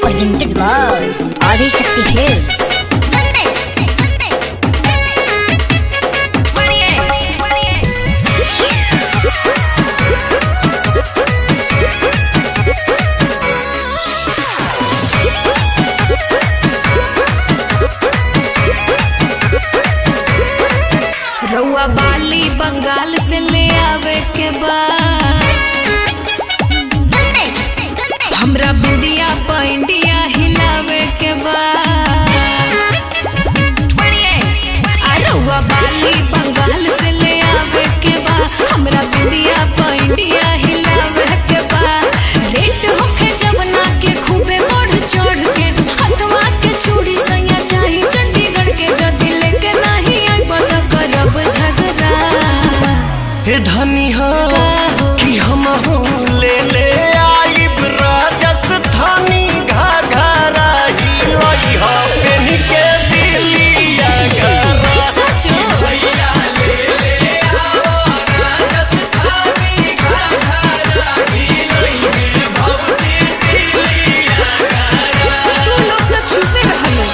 Presented by Adi Shakti Films. रउआ बाली बंगाल से ले आवे के बाद हमरा बिंदिया पैंडिया हिलावे के बाद रउआ बाली बंगाल से ले आवे के बाद हमरा बिंदिया पैंडिया हिलावे के बाद रेट होके जवना के खूबे बढ़ चढ़ के हथवा के चूड़ी सैया चाही चंडीगढ़ के जदी लेके नहीं आई बता करब झगड़ा हे धनी हो कि हम ले ले आइब राजस्थानी घाघरा हिलई हो पेन के दिलिया घरा सचो भैया ले ले आओ राजस्थानी घाघरा हिलई हे भौजी दिलिया घरा तू लोग तो छुपे रहलो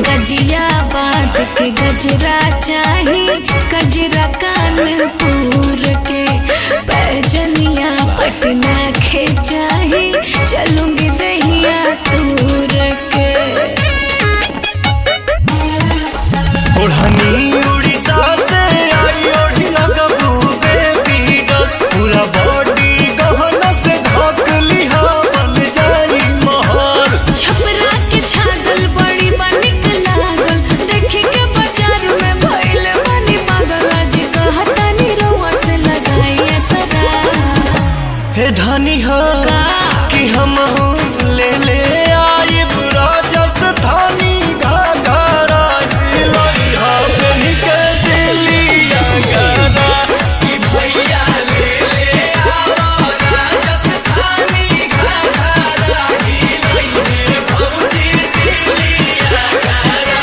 गजिया बात के गजरा चाही गजरा कानपुर के पैजनिया पटना के चाही चलूंगी दहिया तूर के ओढ़नी उड़ीसा से आई ओढ़ी लगबू बेबी डॉल पूरा बॉडी गहना से ढक लिहा बन जाई महल छपरा के छागल बड़ी बनिक लागल देखे के बाजार में भइल बनी पागल आज कहता नी रउआ से लगाई असरा हे धनी हो का कि हम ले ले आइब राजस्थानी घाघरा हिलई हो पेन के दिलिया घरा कि भैया ले ले आओ राजस्थानी घाघरा हिलई हे भौजी दिलिया घरा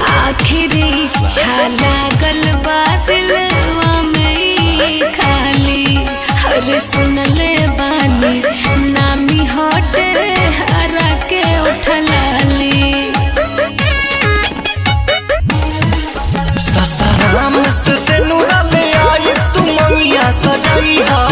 आखिरी छाला गलबा दिलवा में ई खाली हर सुनले बानी नामी होटे हरा के उठलाली ससराम से नूरा ले आई तू मंगिया सजाई हा